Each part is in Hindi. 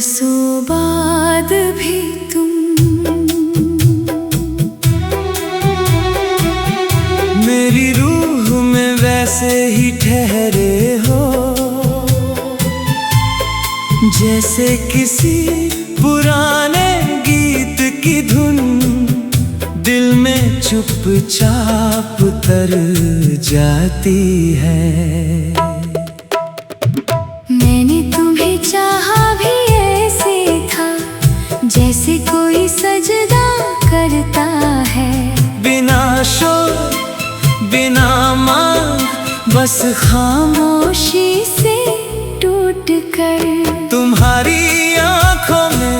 बरसों बाद भी तुम मेरी रूह में वैसे ही ठहरे हो, जैसे किसी पुराने गीत की धुन दिल में चुपचाप उतर जाती है। मैंने तुम्हें चाहा भी ऐसे था, जैसे कोई सजदा करता है, बिना शोर बिना मांग, बस खामोशी से टूट कर। तुम्हारी आंखों में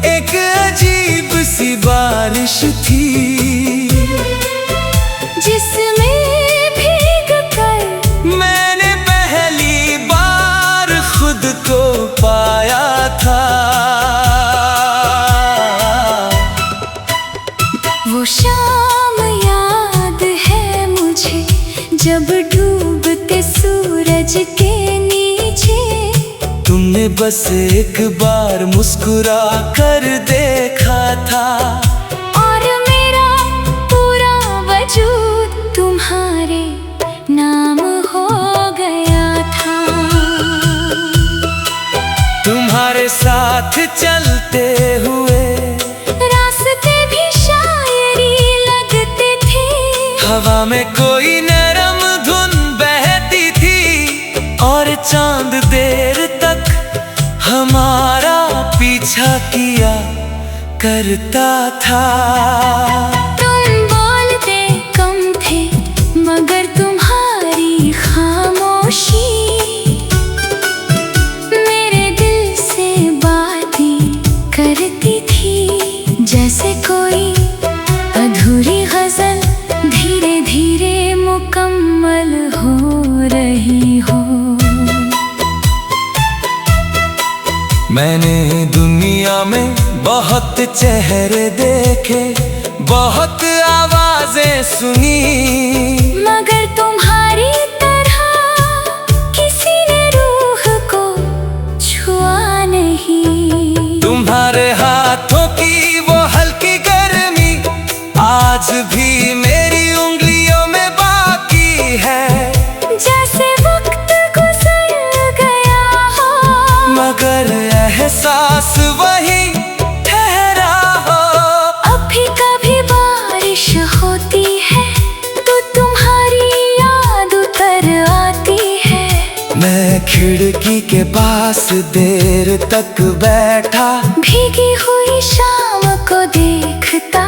एक अजीब सी बारिश थी, जिसमें भीग कर मैंने पहली बार खुद को पाया था। वो शाम याद है मुझे, जब डूबते सूरज के नीचे तुमने बस एक बार मुस्कुरा कर देखा था, और मेरा पूरा वजूद तुम्हारे नाम हो गया था। तुम्हारे साथ चलते हुए रास्ते भी शायरी लगते थे, हवा में कोई नरम धुन बहती थी, और चांद देर तक हमारा पीछा किया करता था। तुम बोलते कम थे, मगर तुम्हारी खामोशी मेरे दिल से बातें करती थी, जैसे कोई अधूरी गजल धीरे धीरे मुकम्मल हो रही हो। मैंने दुनिया में बहुत चेहरे देखे, बहुत आवाजें सुनी, मगर तुम्हारी तरह किसी ने रूह को छुआ नहीं। तुम्हारे हाथों की वो हल्की गर्मी आज भी मेरी उंगलियों में बाकी है, जैसे वक्त गुजर गया हो, मगर एहसास वही ठहरा हो। अब भी कभी बारिश होती है तो तुम्हारी याद उतर आती है। मैं खिड़की के पास देर तक बैठा, भीगी हुई शाम को देखता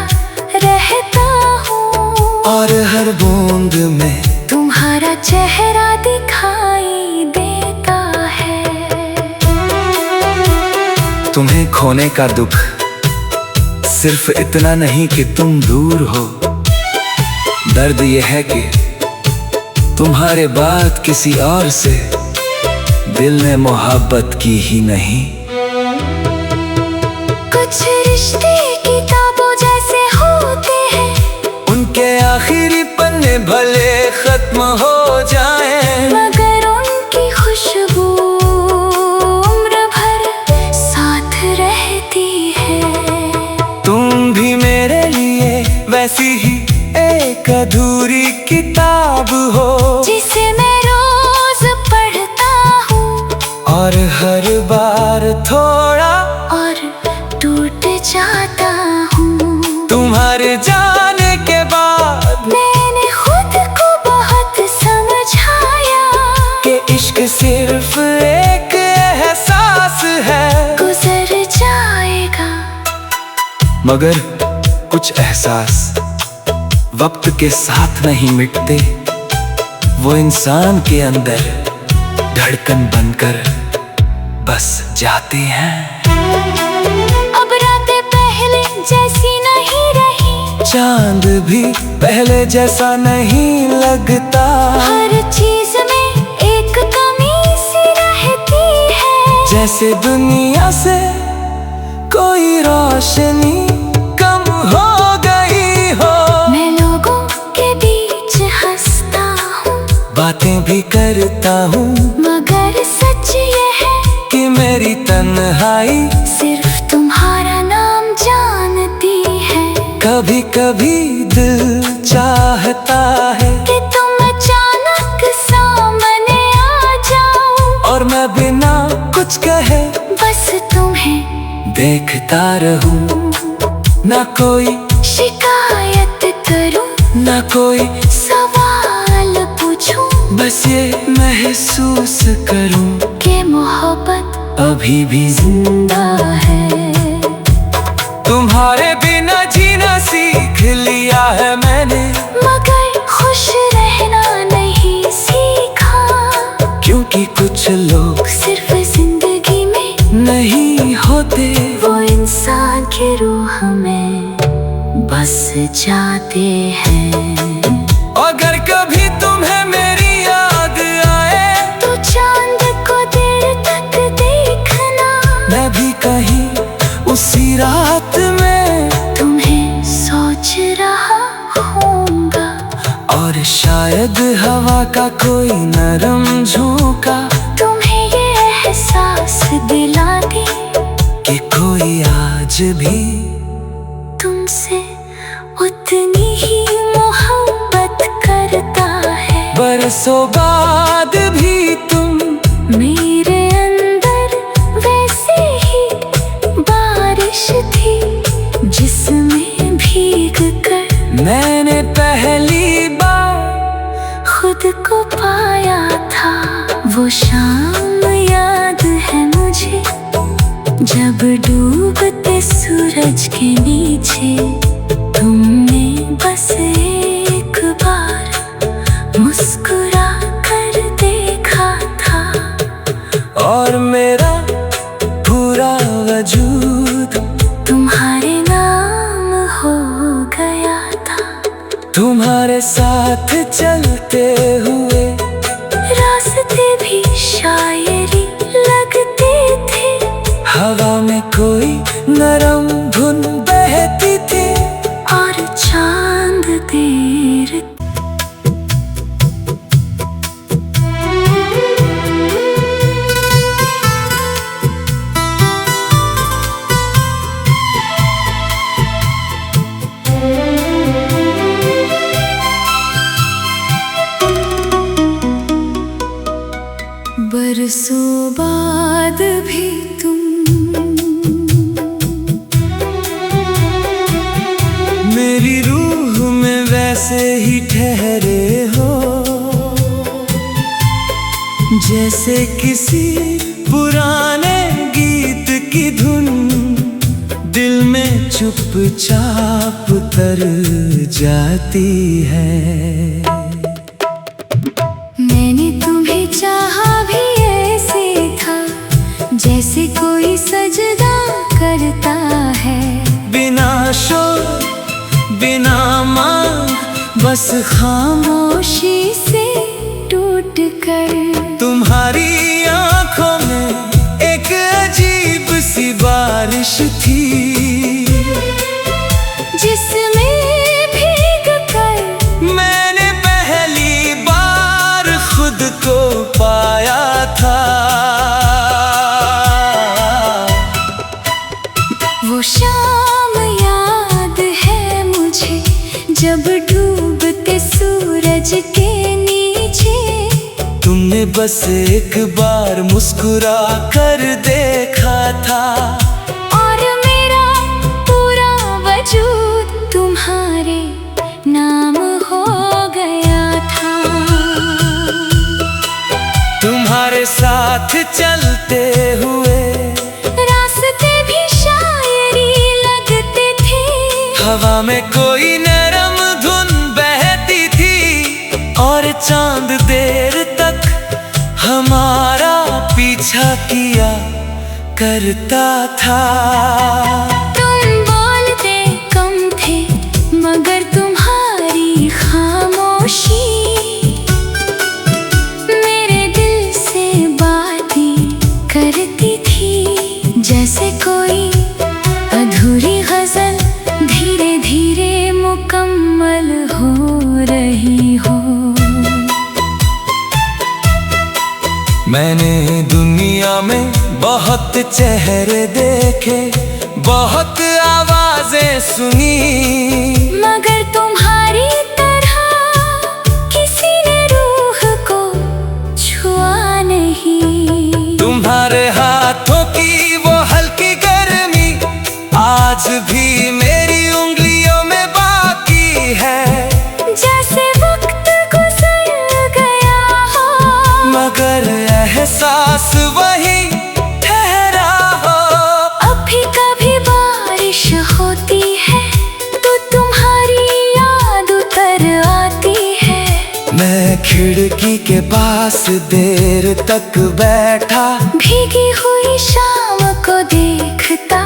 रहता हूँ, और हर बूंद में तुम्हारा चेहरा दिखाई देता है। तुम्हें खोने का दुख सिर्फ इतना नहीं कि तुम दूर हो, दर्द ये है कि तुम्हारे बाद किसी और से दिल ने मोहब्बत की ही नहीं। कुछ रिश्ते किताबों जैसे होते हैं, उनके आखिरी पन्ने भले खत्म हो जाएं, मगर उनकी खुशबू उम्र भर साथ रहती है। तुम भी मेरे लिए वैसी ही एक अधूरी किताब हो, जिसे मैं रोज पढ़ता हूँ, और हर बार थोड़ा और टूट जाता हूँ। तुम्हारे जाने के बाद मैंने खुद को बहुत समझाया कि इश्क सिर्फ एक एहसास है, गुजर जाएगा। मगर कुछ एहसास वक्त के साथ नहीं मिटते, वो इंसान के अंदर धड़कन बनकर बस जाते हैं। अब रातें पहले जैसी नहीं रही, चांद भी पहले जैसा नहीं लगता, हर चीज में एक कमी सी रहती है, जैसे दुनिया से कोई रोशनी कम हो गई हो। मैं लोगों के बीच हंसता हूँ, बातें भी करता हूँ, मगर सच ये है क्योंकि मेरी तन्हाई सिर्फ तुम्हारा नाम जानती है। कभी कभी दिल चाहता है कि तुम अचानक सामने आ जाओ, और मैं बिना कुछ कहे बस तुम्हें देखता रहूं। ना कोई शिकायत करूं, ना कोई सवाल पूछूं, बस ये महसूस करूं कि मोहब्बत अभी भी जिंदा है। तुम्हारे बिना जीना सीख लिया है मैंने, मगर खुश रहना नहीं सीखा। क्योंकि कुछ लोग सिर्फ जिंदगी में नहीं होते, वो इंसान की रूह में बस जाते हैं। अगर कभी तुम्हें मेरी याद आए तो चांद को देर तक देखना, मैं भी कहीं उसी रात में तुम्हें सोच रहा होऊंगा। और शायद हवा का कोई नरम झोंका तुम्हें ये एहसास दिला दे कि कोई आज भी तुमसे उतनी ही मोहब्बत करता है। बरसों बाद भी तुम मेरे अंदर वैसे ही बारिश थी, जिसमें भीग कर मैंने पहली बार खुद को पाया था। वो शाम याद है मुझे, जब डूबते सूरज के नीचे तुमने बस एक बार मुस्कुरा कर देखा था। और मेरा पूरा वजूद तुम्हारे नाम हो गया था। तुम्हारे साथ चलते हुए रास्ते भी शायरी लगते थे, हवा में कोई नरम धुन बहती थी, और चांद देर बरसों बाद भी तुम मेरी रूह में वैसे ही ठहरे हो, जैसे किसी पुराने गीत की धुन दिल में चुपचाप तर जाती है। मैंने तुम्हें चाहा भी ऐसे था, जैसे कोई सजदा करता है। बिना शोर बिना मांग, बस खामोशी से टूट कर तुम्हारी आंखों में एक अजीब सी बारिश थी, जिसमें भीग कर मैंने पहली बार खुद को पाया था। वो शाम याद है मुझे, जब डूबते सूरज के नीचे तुमने बस एक बार मुस्कुरा कर देखा था। और मेरा पूरा वजूद तुम्हारे नाम हो गया था। तुम्हारे साथ चलते हुए रास्ते भी शायरी लगते थे, हवा में कोई नरम धुन बहती थी, और चांद देर तक हमारा पीछा किया करता था। तुम बोलते कम थे, मगर तुम्हारी खामोशी मेरे दिल से बातें करती थी, जैसे कोई अधूरी गजल धीरे धीरे मुकम्मल हो रही हो। मैंने दुनिया में बहुत चेहरे देखे, बहुत आवाजें सुनी, मगर तुम्हारी तरह किसी ने रूह को छुआ नहीं। तुम्हारे हाथों की वो हल्की गर्मी आज भी मेरी उंगलियों में बाकी है, जैसे वक्त गुजर गया हो मगर एहसास वही ठहरा हो। अब भी कभी बारिश होती है तो तुम्हारी याद उतर आती है। मैं खिड़की के पास देर तक बैठा, भीगी हुई शाम को देखता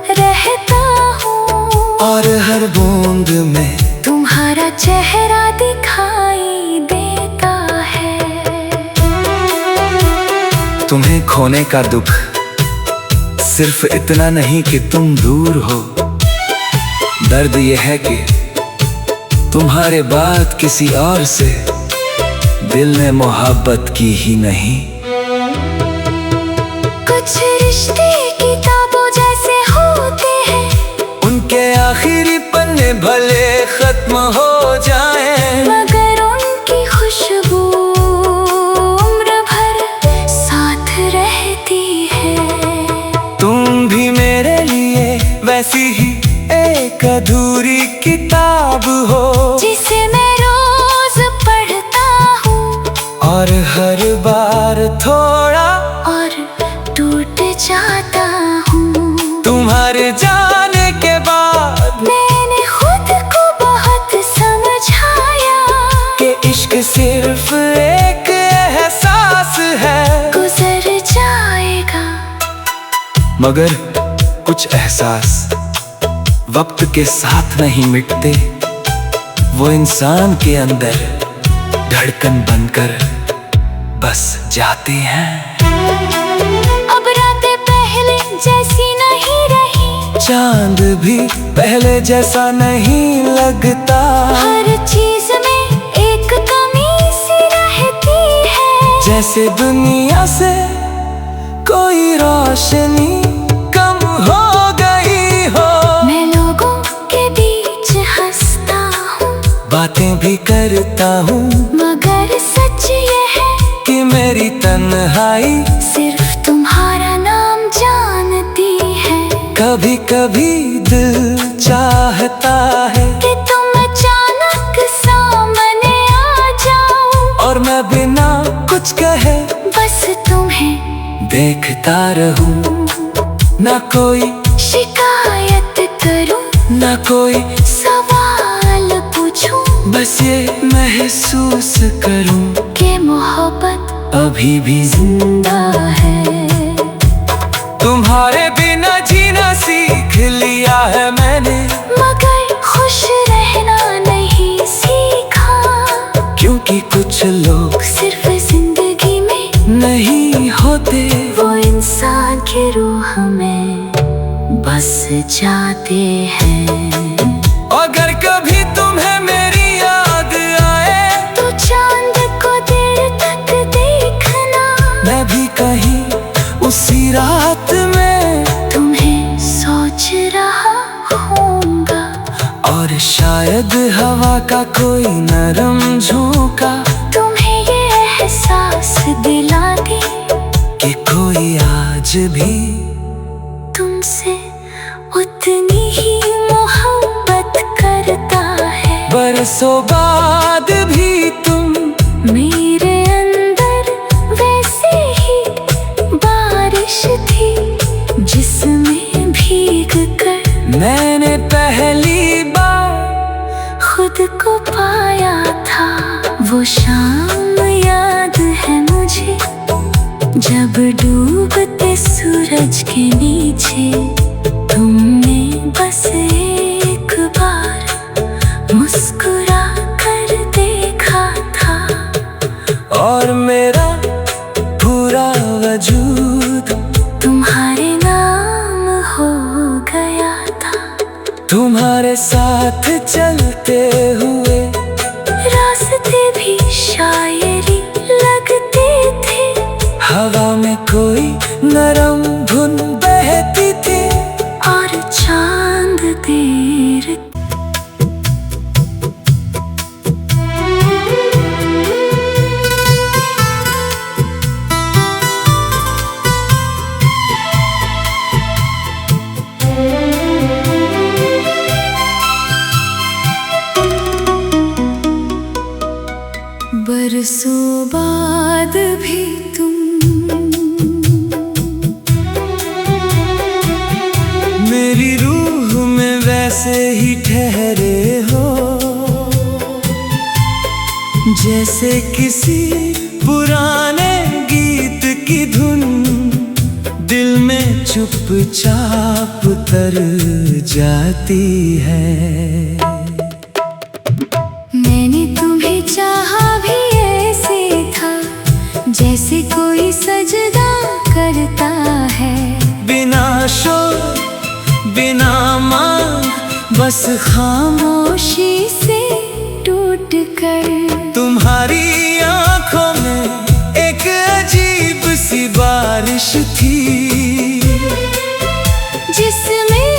रहता हूँ, और हर बूंद में तुम्हारा चेहरा दिखाई देता है। तुम्हें खोने का दुख सिर्फ इतना नहीं कि तुम दूर हो, दर्द ये है कि तुम्हारे बाद किसी और से दिल ने मोहब्बत की ही नहीं। कुछ रिश्ते किताबों जैसे होते हैं, उनके आखिरी पन्ने भले खत्म हो जाएं, मगर उनकी खुशबू उम्र भर साथ रहती है। तुम भी मेरे लिए वैसी ही एक अधूरी किताब हो, जिसे मैं रोज पढ़ता हूँ और हर बार थोड़ा और टूट जाता हूँ। तुम्हारे जाने के बाद मैंने खुद को बहुत समझाया कि इश्क सिर्फ एक एहसास है, गुजर जाएगा। मगर कुछ एहसास वक्त के साथ नहीं मिटते, वो इंसान के अंदर धड़कन बनकर बस जाते हैं। अब रातें पहले जैसी नहीं रही, चांद भी पहले जैसा नहीं लगता, हर चीज में एक कमी सी रहती है, जैसे दुनिया से कोई रोशनी कम हो गई हो। मैं लोगों के बीच हंसता हूँ, बातें भी करता हूँ, मगर सच ये है कि मेरी तन्हाई सिर्फ तुम्हारा नाम जानती है। कभी कभी दिल चाहता है कि तुम अचानक सामने आ जाओ, और मैं बिना कुछ कहे बस तुम्हें देखता रहूं, ना कोई शिकायत करूं, ना कोई सवाल पूछूं, बस ये महसूस करूं कि मोहब्बत अभी भी जिंदा है। तुम्हारे बिना जीना सीख लिया है मैंने, मगर खुश रहना नहीं सीखा, क्योंकि कुछ लोग सिर्फ जिंदगी में नहीं होते, वो इंसान की रूह में बस जाते हैं। अगर कभी तुम्हें मेरी याद आए तो चांद को देर तक देखना, मैं भी कहीं उसी रात में तुम्हें सोच रहा होऊंगा, और शायद हवा का कोई नरम झोंका तुम्हें ये एहसास दिला दे कि कोई आज भी तुमसे उतनी ही मोहब्बत करता है। बरसों बाद भी तुम मेरे अंदर वैसे ही बारिश थी, जिसमें भीग कर मैंने पहली बार खुद को पाया था। वो शाम याद है मुझे, जब डूबते सूरज के नीचे तुमने बस एक बार मुस्कुरा कर देखा था, और मेरा पूरा वजूद तुम्हारे नाम हो गया था। तुम्हारे साथ चलते हुए रास्ते भी शायरी लगते थे, जैसे किसी पुराने गीत की धुन दिल में चुपचाप उतर जाती है। मैंने तुम्हें चाहा भी ऐसे था जैसे कोई सजदा करता है, बिना शोर बिना मांग बस खामोशी से टूट कर। तुम्हारी आंखों में एक अजीब सी बारिश थी, जिसमें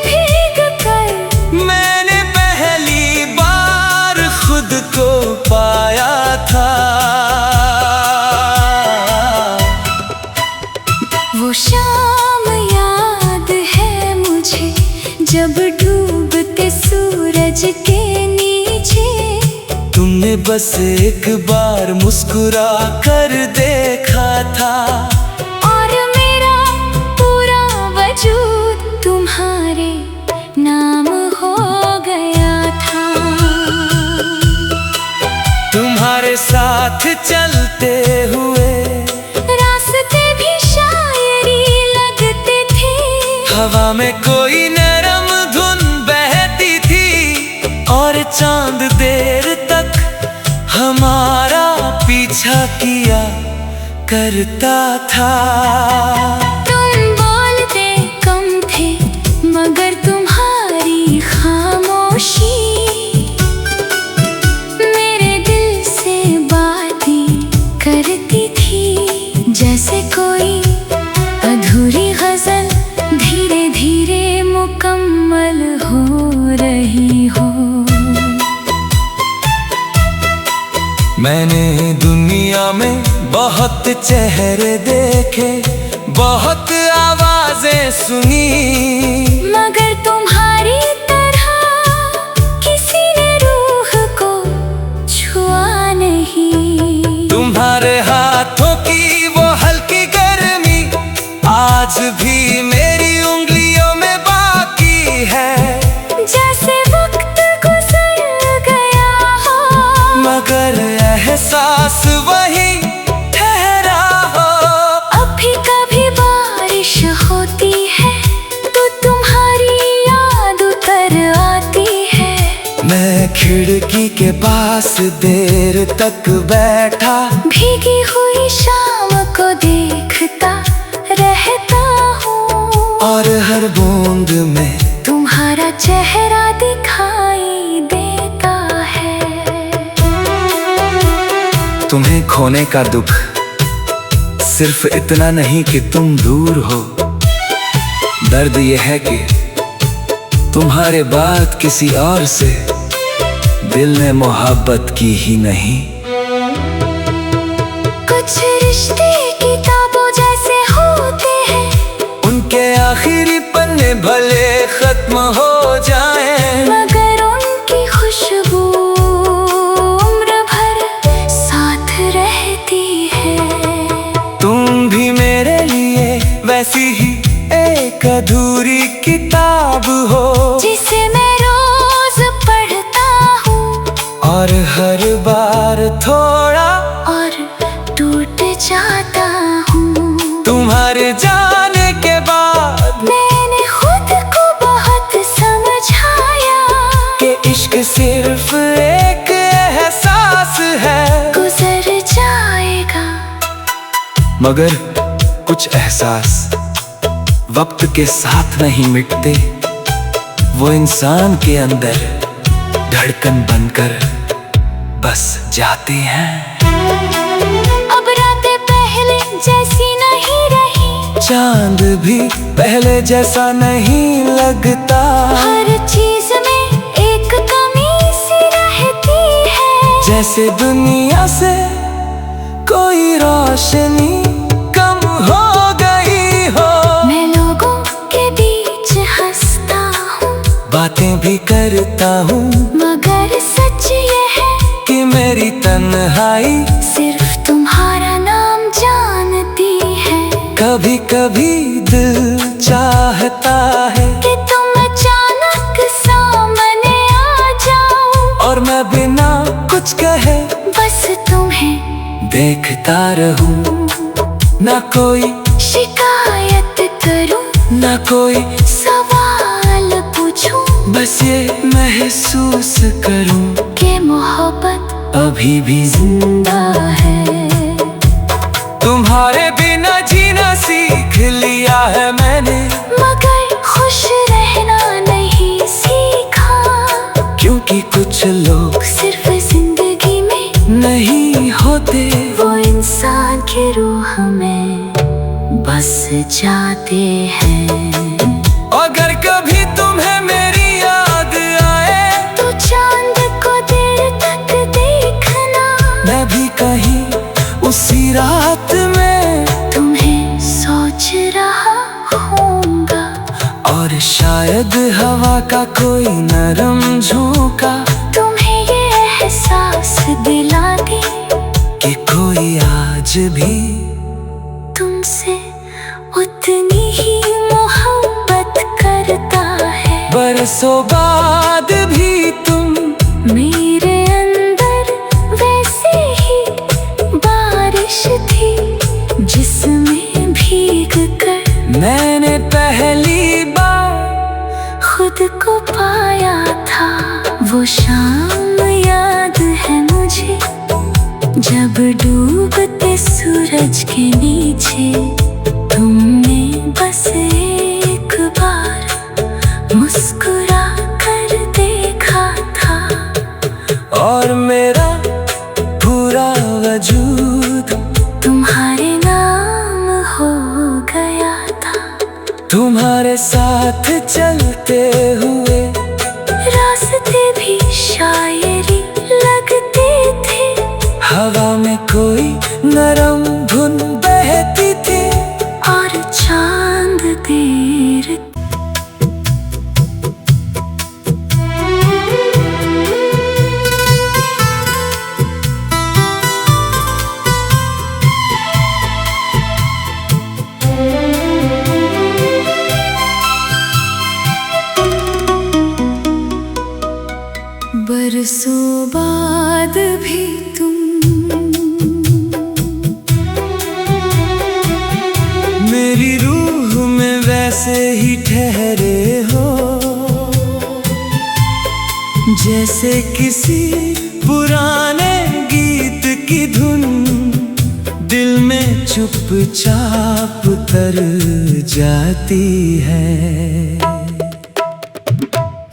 भीग कर मैंने पहली बार खुद को पाया था। वो शाम याद है मुझे जब डूबते सूरज के नीचे तुमने बस एक बार मुस्कुरा कर देखा था, और मेरा पूरा वजूद तुम्हारे नाम हो गया था। तुम्हारे साथ चलते हुए रास्ते भी शायरी लगते थे, हवा में कोई नरम धुन बहती थी, और चांद देर तक हमारा पीछा किया करता था। तुम बोलते कम थे मगर तुम्हारी खामोशी मेरे दिल से बातें करती थी, जैसे कोई अधूरी गजल धीरे धीरे मुकम्मल हो रही हो। मैंने दुनिया में बहुत चेहरे देखे, बहुत आवाजें सुनी, मगर तुम्हारी तरह किसी ने रूह को छुआ नहीं। तुम्हारे हाथों की वो हल्की गर्मी आज भी मेरी उंगलियों में बाकी है, जैसे वक्त गुजर गया हो मगर एहसास वही ठहरा हो। अब भी कभी बारिश होती है तो तुम्हारी याद उतर आती है। मैं खिड़की के पास देर तक बैठा, भीगी हुई शाम को देखता रहता हूँ, और हर बूंद में तुम्हारा चेहरा दिखाई देता है। तुम्हें खोने का दुख सिर्फ इतना नहीं कि तुम दूर हो, दर्द ये है कि तुम्हारे बाद किसी और से दिल ने मोहब्बत की ही नहीं। कुछ रिश्ते किताबों जैसे होते हैं, उनके आखिरी पन्ने भले खत्म हो जाएं, मगर उनकी खुशबू उम्र भर साथ रहती है। तुम भी मेरे लिए वैसी ही एक अधूरी किताब हो, जिसे मैं रोज पढ़ता हूँ और हर बार थोड़ा और टूट जाता हूँ। तुम्हारे जाने के बाद मैंने खुद को बहुत समझाया कि इश्क सिर्फ एक एहसास है, गुजर जाएगा। मगर कुछ एहसास वक्त के साथ नहीं मिटते, वो इंसान के अंदर धड़कन बनकर बस जाते हैं। अब रातें पहले जैसी नहीं रही, चांद भी पहले जैसा नहीं लगता, हर चीज में एक कमी सी रहती है, जैसे दुनिया से कोई रोशनी कम हो गई हो। मैं लोगों के बीच हंसता हूँ, बातें भी करता हूँ, मगर सच ये है कि मेरी तन्हाई सिर्फ तुम्हारा नाम जानती है। कभी कभी दिल चाहता है कि तुम अचानक सामने आ जाओ, और मैं बिना कुछ कहे बस कहता रहूं, ना कोई शिकायत करूं, ना कोई सवाल पूछूं, बस ये महसूस करूं कि मोहब्बत अभी भी जिंदा है। तुम्हारे बिना जीना सीख लिया है मैंने, मगर खुश रहना नहीं सीखा, क्योंकि कुछ लोग सिर्फ जिंदगी में नहीं होते, वो इंसान की रूह में बस जाते हैं। अगर कभी तुम्हें मेरी याद आए तो चांद को देर तक देखना, मैं भी कहीं उसी रात में तुम्हें सोच रहा होऊंगा, और शायद हवा का कोई नरम झोंका तुम्हें ये एहसास दिला दे कि कोई आज भी तुमसे उतनी ही मोहब्बत करता है। बरसों बाद भी तुम मेरे अंदर वैसे ही बारिश थी, जिसमें भीग कर मैंने पहली बार खुद को पाया था। वो शाम याद है मुझे, जब डूबते सूरज के नीचे तुमने बस एक बार मुस्कुरा कर देखा था, और मेरा पूरा वजूद तुम्हारे नाम हो गया था। तुम्हारे साथ चलते हुए रास्ते भी शायरी लगते थे, हवा में कोई नरम धुन बहती थी, और चांद देर बरसों बाद भी तुम मेरी रूह में वैसे ही ठहरे हो, जैसे किसी पुराने गीत की धुन दिल में चुपचाप तर जाती है।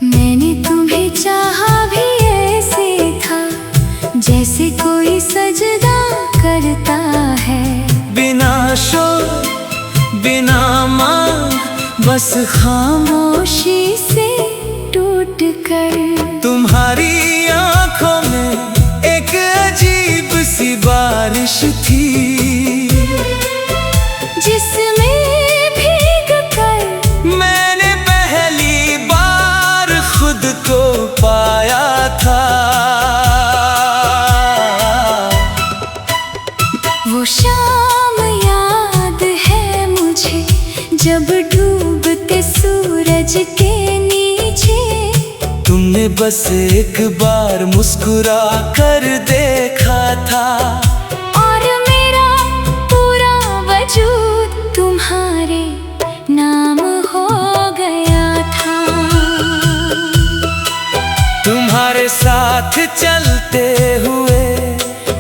मैंने तुम्हें चाहा भी ऐसे था, जैसे कोई सजदा करता है, बिना शोर बिना मांग, बस खामोशी से टूट कर। तुम्हारी आंखों में एक अजीब सी बारिश थी, जिसमें भीग कर मैंने पहली बार खुद को पाया था। वो शाम याद है मुझे, जब डूबते सूरज के नीचे तुमने बस एक बार मुस्कुरा कर देखा था, और मेरा पूरा वजूद तुम्हारे नाम हो गया था। तुम्हारे साथ चलते हुए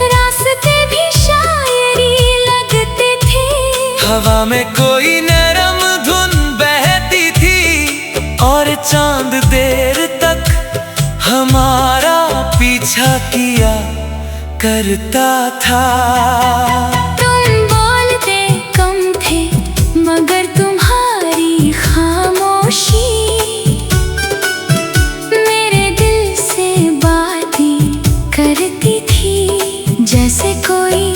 रास्ते भी शायरी लगते थे, हवा में कोई नरम धुन बहती थी, और चांद देर तक हमारा पीछा किया करता था। तुम बोलते कम थे, मगर तुम्हारी खामोशी मेरे दिल से बातें करती थी, जैसे कोई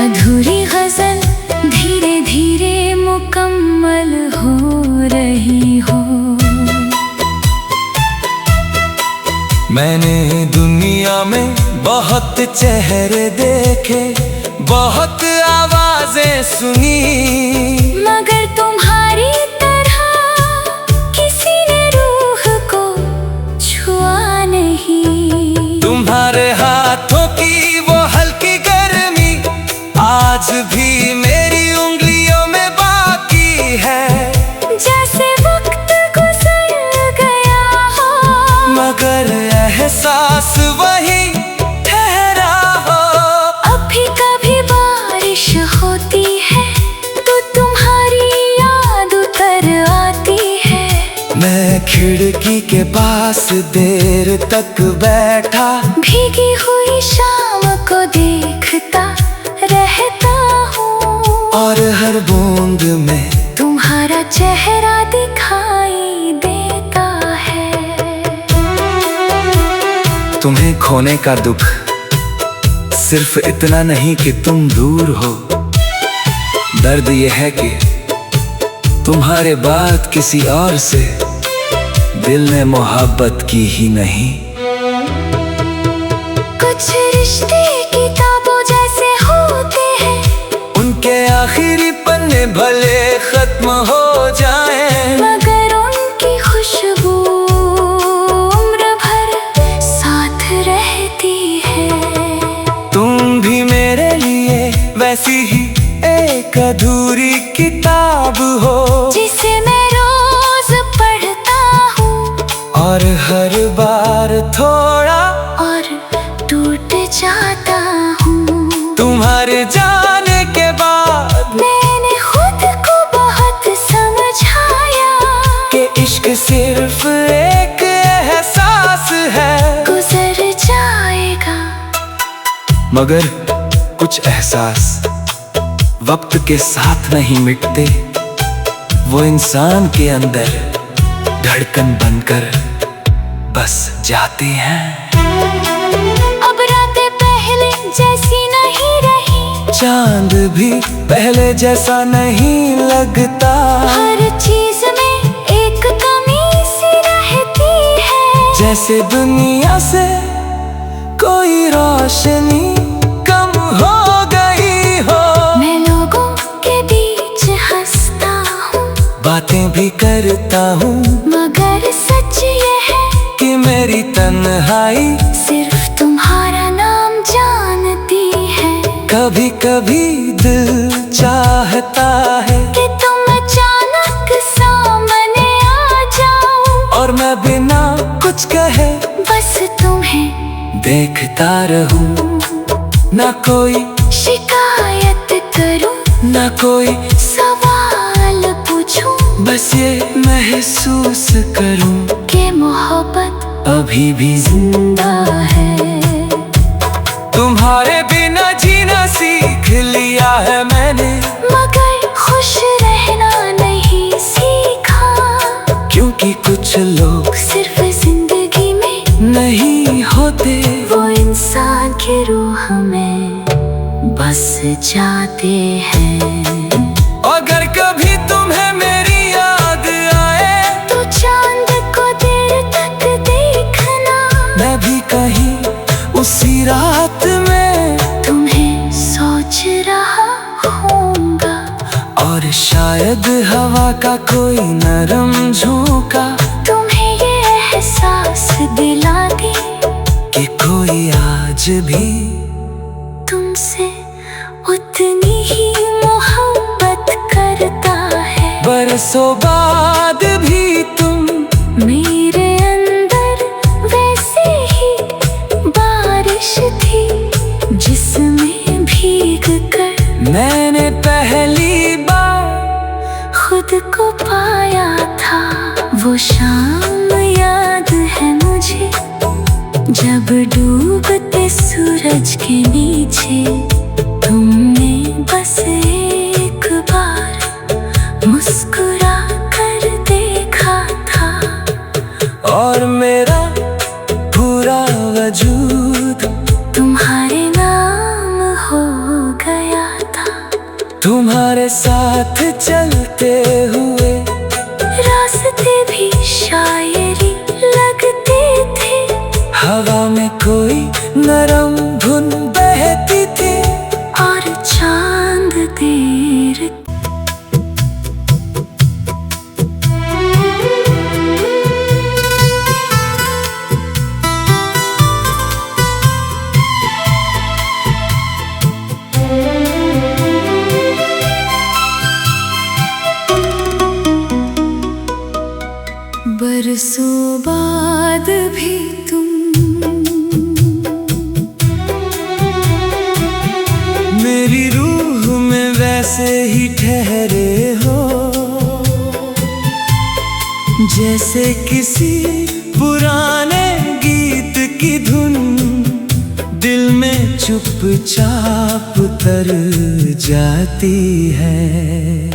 अधूरी गजल धीरे धीरे मुकम्मल हो रही हो। मैंने दुनिया में बहुत चेहरे देखे, बहुत आवाजें सुनी, मगर तुम्हारी तरह किसी ने रूह को छुआ नहीं। तुम्हारे हाथों की वो हल्की गर्मी खिड़की के पास देर तक बैठा, भीगी हुई शाम को देखता रहता हूँ, और हर बूंद में तुम्हारा चेहरा दिखाई देता है। तुम्हें खोने का दुख सिर्फ इतना नहीं कि तुम दूर हो, दर्द ये है कि तुम्हारे बाद किसी और से दिल ने मोहब्बत की ही नहीं। कुछ रिश्ते किताबों जैसे होते हैं, उनके आखिरी पन्ने भले खत्म हो जाएं, मगर उनकी खुशबू उम्र भर साथ रहती है। तुम भी मेरे लिए वैसी ही एक अधूरी किताब हो, जिसे मैं रोज पढ़ता हूँ, और हर बार थोड़ा और टूट जाता हूँ। तुम्हारे जाने के बाद मैंने खुद को बहुत समझाया कि इश्क सिर्फ एक एहसास है, गुजर जाएगा। मगर कुछ एहसास वक्त के साथ नहीं मिटते, वो इंसान के अंदर धड़कन बनकर बस जाते हैं। अब रातें पहले जैसी नहीं रही, चांद भी पहले जैसा नहीं लगता, हर चीज में एक कमी सी रहती है, जैसे दुनिया से कोई रोशनी कम हो गई हो। मैं लोगों के बीच हंसता हूँ, बातें भी करता हूँ, मगर सच ये है कि मेरी तन्हाई सिर्फ तुम्हारा नाम जानती है। कभी कभी दिल चाहता है कि तुम अचानक सामने आ जाओ, और मैं बिना कुछ कहे बस तुम्हें देखता रहूं, ना कोई शिकायत करूं, ना कोई सवाल पूछूं, बस ये महसूस करूं कि मोहब्बत अभी भी जिंदा है। तुम्हारे बिना जीना सीख लिया है मैंने, मगर खुश रहना नहीं सीखा, क्योंकि कुछ लोग सिर्फ जिंदगी में नहीं होते, वो इंसान की रूह में बस जाते हैं। अगर कभी तुम्हें मेरी याद आए, तो चांद को देर तक देखना, मैं भी कहीं उसी रात में तुम्हें सोच रहा होऊंगा, और शायद हवा का कोई नरम झोंका तुम्हें ये एहसास दिला दी कि कोई आज भी तुमसे उतनी ही मोहब्बत करता है। बरसों बाद भी तुम मेरे अंदर वैसे ही बारिश थी, जिसमें भीग कर मैंने पहली बार खुद को पाया था। वो शाम याद है मुझे, जब डूबते सूरज के नीचे तुमने बस एक बार मुस्कुरा कर देखा था, और मेरा पूरा वजूद तुम्हारे नाम हो गया था। तुम्हारे साथ चलते हुए रास्ते भी शायरी लगते थे, हवा में कोई नरम धुन बहती थी, और चांद देर जैसे किसी पुराने गीत की धुन दिल में चुपचाप उतर जाती है।